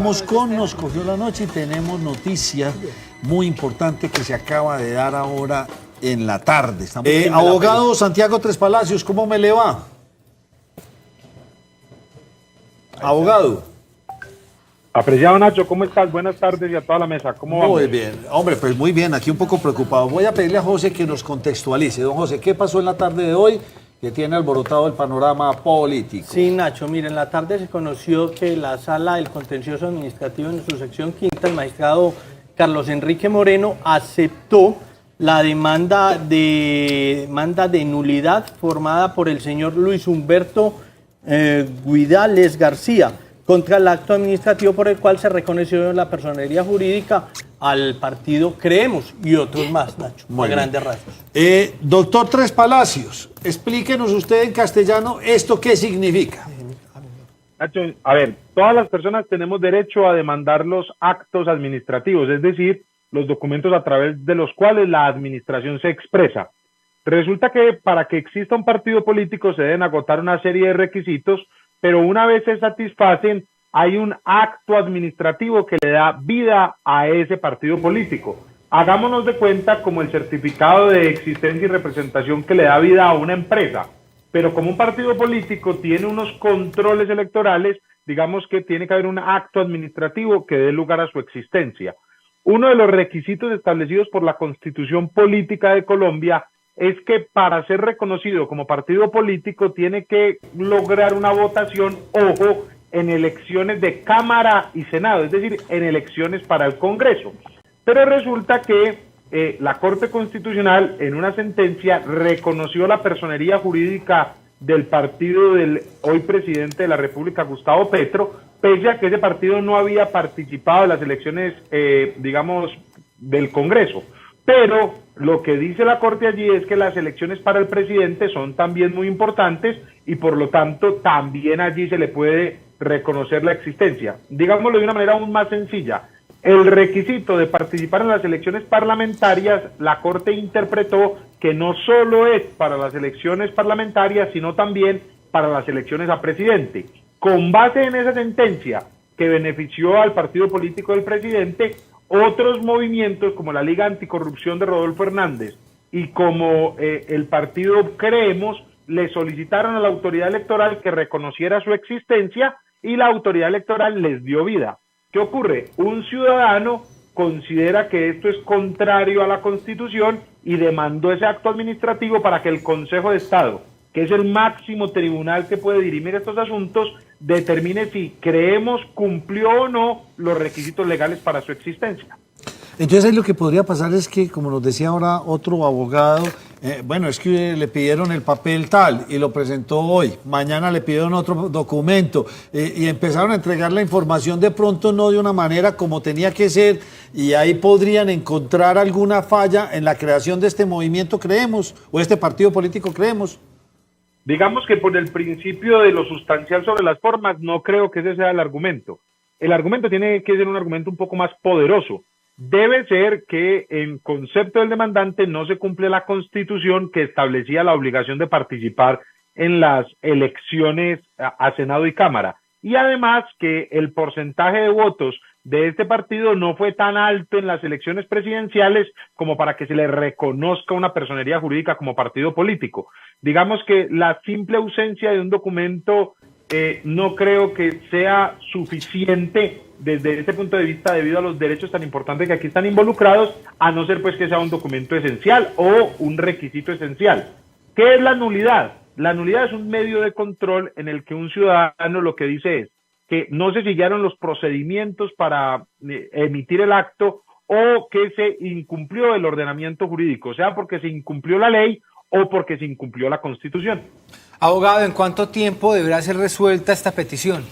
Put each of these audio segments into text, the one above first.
Estamos con Nos Cogió la Noche y tenemos noticia muy importante que se acaba de dar ahora en la tarde. Abogado Santiago Tres Palacios, ¿cómo me le va? Abogado. Apreciado Nacho, ¿cómo estás? Buenas tardes y a toda la mesa, ¿cómo vamos? Muy bien, hombre, pues muy bien, aquí un poco preocupado. Voy a pedirle a José que nos contextualice. Don José, ¿qué pasó en la tarde de hoy que tiene alborotado el panorama político? Sí, Nacho, mire, en la tarde se conoció que la Sala del Contencioso Administrativo en su sección quinta, el magistrado Carlos Enrique Moreno, aceptó la demanda de nulidad formada por el señor Luis Humberto Guidales García contra el acto administrativo por el cual se reconoció la personería jurídica al partido Creemos y otros más, Nacho, a grandes rasgos. Doctor Tres Palacios, explíquenos usted en castellano esto qué significa. Nacho, a ver, todas las personas tenemos derecho a demandar los actos administrativos, es decir, los documentos a través de los cuales la administración se expresa. Resulta que para que exista un partido político se deben agotar una serie de requisitos, pero una vez se satisfacen, hay un acto administrativo que le da vida a ese partido político. Hagámonos de cuenta como el certificado de existencia y representación que le da vida a una empresa, pero como un partido político tiene unos controles electorales, digamos que tiene que haber un acto administrativo que dé lugar a su existencia. Uno de los requisitos establecidos por la Constitución Política de Colombia es que para ser reconocido como partido político tiene que lograr una votación, ojo, en elecciones de Cámara y Senado, es decir, en elecciones para el Congreso. Pero resulta que la Corte Constitucional en una sentencia reconoció la personería jurídica del partido del hoy presidente de la República, Gustavo Petro, pese a que ese partido no había participado en las elecciones, digamos, del Congreso. Pero lo que dice la Corte allí es que las elecciones para el presidente son también muy importantes y por lo tanto también allí se le puede reconocer la existencia. Digámoslo de una manera aún más sencilla, el requisito de participar en las elecciones parlamentarias, la Corte interpretó que no solo es para las elecciones parlamentarias, sino también para las elecciones a presidente. Con base en esa sentencia que benefició al partido político del presidente, otros movimientos como la Liga Anticorrupción de Rodolfo Hernández y como el partido Creemos le solicitaron a la autoridad electoral que reconociera su existencia y la autoridad electoral les dio vida. ¿Qué ocurre? Un ciudadano considera que esto es contrario a la Constitución y demandó ese acto administrativo para que el Consejo de Estado, que es el máximo tribunal que puede dirimir estos asuntos, determine si Creemos cumplió o no los requisitos legales para su existencia. Entonces lo que podría pasar es que, como nos decía ahora otro abogado, bueno, es que le pidieron el papel tal y lo presentó hoy, mañana le pidieron otro documento y empezaron a entregar la información de pronto no de una manera como tenía que ser y ahí podrían encontrar alguna falla en la creación de este movimiento Creemos o este partido político Creemos. Digamos que por el principio de lo sustancial sobre las formas, no creo que ese sea el argumento. El argumento tiene que ser un argumento un poco más poderoso. Debe ser que en concepto del demandante no se cumple la Constitución que establecía la obligación de participar en las elecciones a Senado y Cámara. Y además que el porcentaje de votos de este partido no fue tan alto en las elecciones presidenciales como para que se le reconozca una personería jurídica como partido político. Digamos que la simple ausencia de un documento no creo que sea suficiente desde ese punto de vista debido a los derechos tan importantes que aquí están involucrados, a no ser pues que sea un documento esencial o un requisito esencial. ¿Qué es la nulidad? La nulidad es un medio de control en el que un ciudadano lo que dice es que no se siguieron los procedimientos para emitir el acto o que se incumplió el ordenamiento jurídico, sea porque se incumplió la ley o porque se incumplió la Constitución. Abogado, ¿en cuánto tiempo deberá ser resuelta esta petición?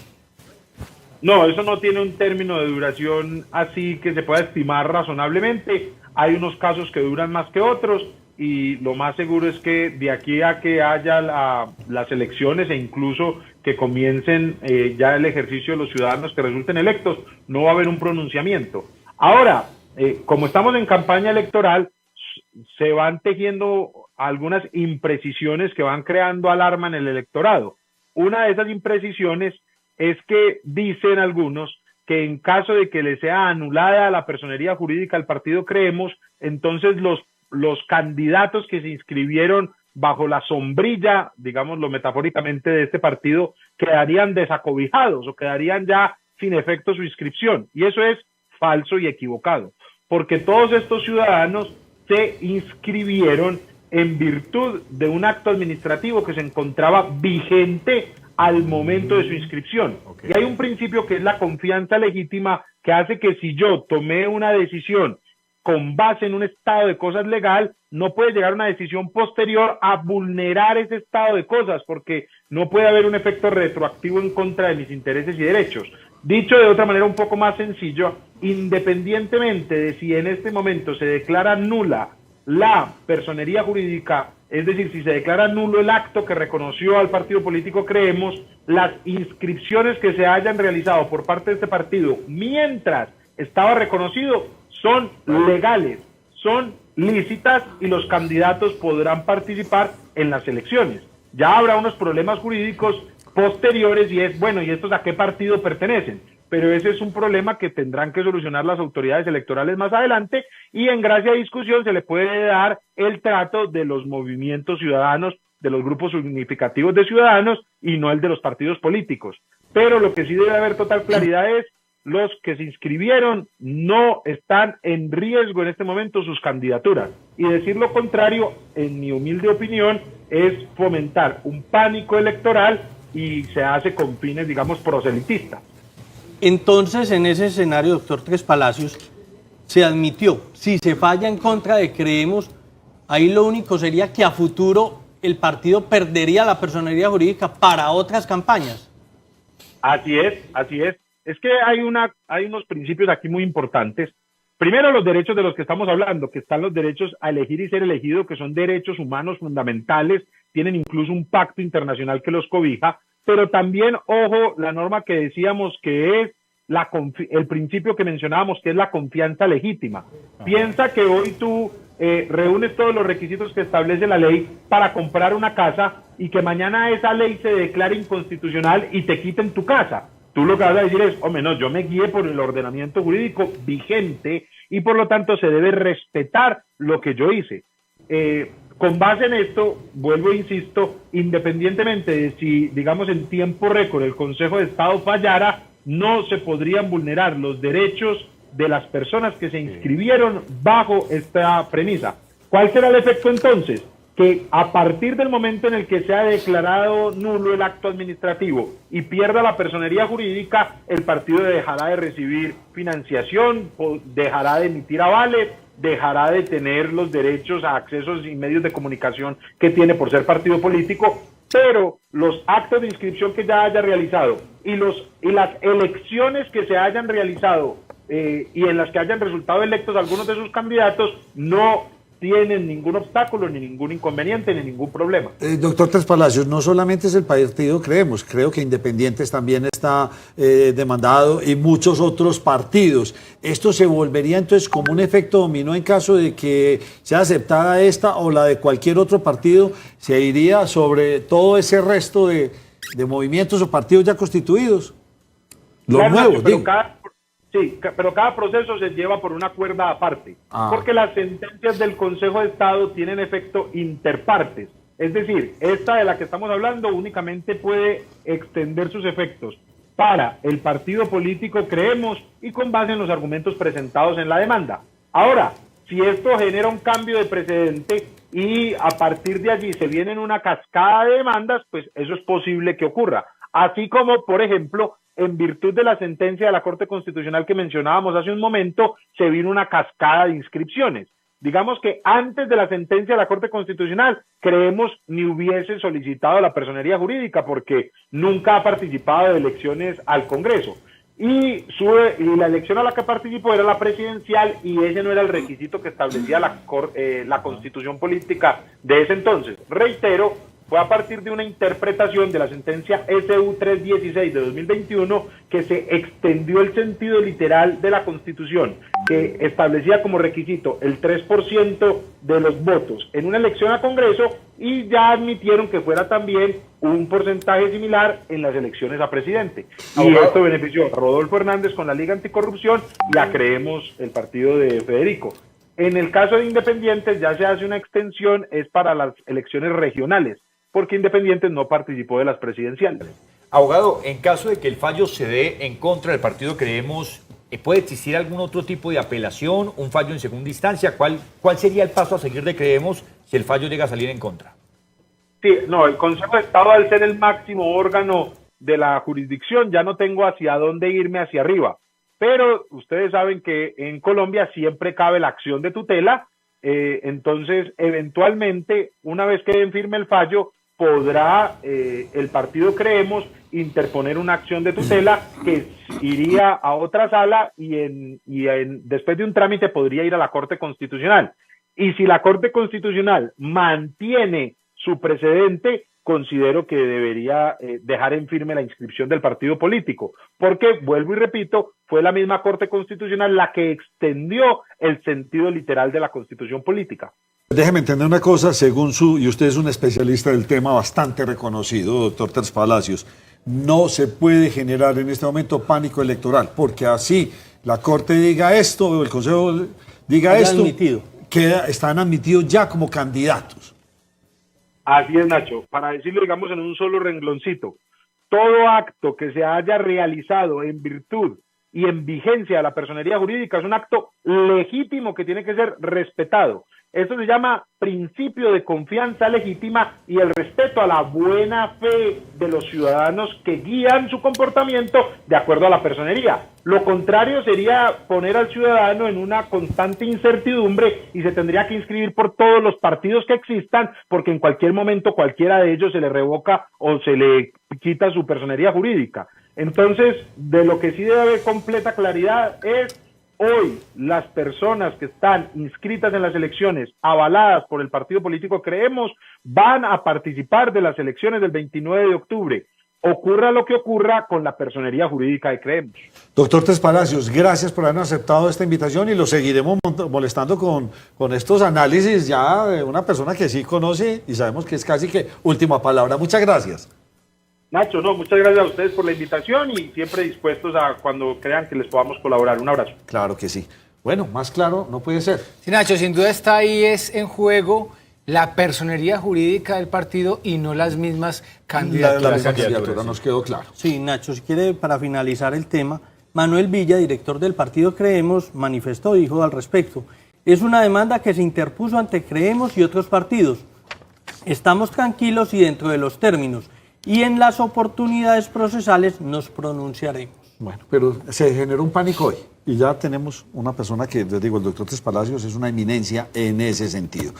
No, eso no tiene un término de duración así que se pueda estimar razonablemente. Hay unos casos que duran más que otros y lo más seguro es que de aquí a que haya las elecciones e incluso que comiencen ya el ejercicio de los ciudadanos que resulten electos, no va a haber un pronunciamiento. Ahora, como estamos en campaña electoral, se van tejiendo algunas imprecisiones que van creando alarma en el electorado. Una de esas imprecisiones es que dicen algunos que en caso de que le sea anulada la personería jurídica al partido Creemos, entonces los candidatos que se inscribieron bajo la sombrilla, digámoslo metafóricamente, de este partido, quedarían desacobijados o quedarían ya sin efecto su inscripción. Y eso es falso y equivocado, porque todos estos ciudadanos se inscribieron en virtud de un acto administrativo que se encontraba vigente al momento de su inscripción. Okay. Y hay un principio que es la confianza legítima, que hace que si yo tomé una decisión con base en un estado de cosas legal, no puede llegar una decisión posterior a vulnerar ese estado de cosas, porque no puede haber un efecto retroactivo en contra de mis intereses y derechos. Dicho de otra manera un poco más sencillo, independientemente de si en este momento se declara nula la personería jurídica, es decir, si se declara nulo el acto que reconoció al partido político Creemos, las inscripciones que se hayan realizado por parte de este partido mientras estaba reconocido son legales, son lícitas y los candidatos podrán participar en las elecciones. Ya habrá unos problemas jurídicos posteriores y es, bueno, ¿y estos a qué partido pertenecen? Pero ese es un problema que tendrán que solucionar las autoridades electorales más adelante y en gracia de discusión se le puede dar el trato de los movimientos ciudadanos, de los grupos significativos de ciudadanos y no el de los partidos políticos. Pero lo que sí debe haber total claridad es los que se inscribieron no están en riesgo en este momento sus candidaturas. Y decir lo contrario, en mi humilde opinión, es fomentar un pánico electoral y se hace con fines, digamos, proselitistas. Entonces, en ese escenario, doctor Tres Palacios, se admitió, si se falla en contra de Creemos, ahí lo único sería que a futuro el partido perdería la personería jurídica para otras campañas. Así es, así es. Es que hay unos principios aquí muy importantes. Primero, los derechos de los que estamos hablando, que están los derechos a elegir y ser elegido, que son derechos humanos fundamentales, tienen incluso un pacto internacional que los cobija, pero también, ojo, la norma que decíamos que es el principio que mencionábamos, que es la confianza legítima. Piensa que hoy tú reúnes todos los requisitos que establece la ley para comprar una casa y que mañana esa ley se declare inconstitucional y te quiten tu casa. Tú lo que vas a decir es, hombre, no, yo me guié por el ordenamiento jurídico vigente y por lo tanto se debe respetar lo que yo hice. Con base en esto, vuelvo e insisto, independientemente de si, digamos, en tiempo récord el Consejo de Estado fallara, no se podrían vulnerar los derechos de las personas que se inscribieron bajo esta premisa. ¿Cuál será el efecto entonces? Que a partir del momento en el que se ha declarado nulo el acto administrativo y pierda la personería jurídica, el partido dejará de recibir financiación, dejará de emitir avales, dejará de tener los derechos a accesos y medios de comunicación que tiene por ser partido político, pero los actos de inscripción que ya haya realizado y las elecciones que se hayan realizado y en las que hayan resultado electos algunos de sus candidatos no tienen ningún obstáculo, ni ningún inconveniente, ni ningún problema. Doctor Tres Palacios, no solamente es el partido Creemos, creo que Independientes también está demandado y muchos otros partidos. ¿Esto se volvería entonces como un efecto dominó en caso de que sea aceptada esta o la de cualquier otro partido? ¿Se iría sobre todo ese resto de movimientos o partidos ya constituidos? Los claro, nuevos, pero digo. Sí, pero cada proceso se lleva por una cuerda aparte, porque las sentencias del Consejo de Estado tienen efecto interpartes. Es decir, esta de la que estamos hablando únicamente puede extender sus efectos para el partido político Creemos y con base en los argumentos presentados en la demanda. Ahora, si esto genera un cambio de precedente y a partir de allí se vienen una cascada de demandas, pues eso es posible que ocurra. Así como, por ejemplo, en virtud de la sentencia de la Corte Constitucional que mencionábamos hace un momento, se vino una cascada de inscripciones. Digamos que antes de la sentencia de la Corte Constitucional, Creemos ni hubiese solicitado la personería jurídica porque nunca ha participado de elecciones al Congreso. Y la elección a la que participó era la presidencial y ese no era el requisito que establecía la Constitución política de ese entonces. Reitero, fue a partir de una interpretación de la sentencia SU 316 de 2021 que se extendió el sentido literal de la Constitución, que establecía como requisito el 3% de los votos en una elección a Congreso, y ya admitieron que fuera también un porcentaje similar en las elecciones a presidente. Y esto benefició a Rodolfo Hernández con la Liga Anticorrupción y a Creemos, el partido de Federico. En el caso de Independientes ya se hace una extensión, es para las elecciones regionales, porque Independientes no participó de las presidenciales. Abogado, en caso de que el fallo se dé en contra del partido Creemos, ¿puede existir algún otro tipo de apelación, un fallo en segunda instancia? ¿Cuál sería el paso a seguir de Creemos si el fallo llega a salir en contra? Sí, no, el Consejo de Estado, al ser el máximo órgano de la jurisdicción, ya no tengo hacia dónde irme hacia arriba. Pero ustedes saben que en Colombia siempre cabe la acción de tutela, entonces eventualmente, una vez que firme el fallo, podrá el partido Creemos interponer una acción de tutela que iría a otra sala y después de un trámite podría ir a la Corte Constitucional. Y si la Corte Constitucional mantiene su precedente, considero que debería dejar en firme la inscripción del partido político, porque, vuelvo y repito, fue la misma Corte Constitucional la que extendió el sentido literal de la Constitución política. Déjeme entender una cosa, y usted es un especialista del tema bastante reconocido, doctor Terz Palacios, no se puede generar en este momento pánico electoral, porque así la Corte diga esto, o el Consejo diga esto, están admitidos ya como candidatos. Así es, Nacho. Para decirlo, digamos, en un solo rengloncito, todo acto que se haya realizado en virtud y en vigencia de la personería jurídica es un acto legítimo que tiene que ser respetado. Esto se llama principio de confianza legítima y el respeto a la buena fe de los ciudadanos que guían su comportamiento de acuerdo a la personería. Lo contrario sería poner al ciudadano en una constante incertidumbre y se tendría que inscribir por todos los partidos que existan, porque en cualquier momento cualquiera de ellos se le revoca o se le quita su personería jurídica. Entonces, de lo que sí debe haber completa claridad es: hoy las personas que están inscritas en las elecciones, avaladas por el partido político Creemos, van a participar de las elecciones del 29 de octubre. Ocurra lo que ocurra con la personería jurídica de Creemos. Doctor Terz Palacios, gracias por habernos aceptado esta invitación y lo seguiremos molestando con estos análisis ya de una persona que sí conoce y sabemos que es casi que última palabra. Muchas gracias. Nacho, no, muchas gracias a ustedes por la invitación y siempre dispuestos a cuando crean que les podamos colaborar. Un abrazo. Claro que sí. Bueno, más claro no puede ser. Sí, Nacho, sin duda está ahí en juego la personería jurídica del partido y no las mismas candidaturas. La misma candidatura, nos quedó claro. Sí, Nacho, si quiere, para finalizar el tema, Manuel Villa, director del partido Creemos, dijo al respecto: es una demanda que se interpuso ante Creemos y otros partidos. Estamos tranquilos y dentro de los términos, y en las oportunidades procesales nos pronunciaremos. Bueno, pero se generó un pánico hoy y ya tenemos una persona que, les digo, el doctor Terz Palacios es una eminencia en ese sentido.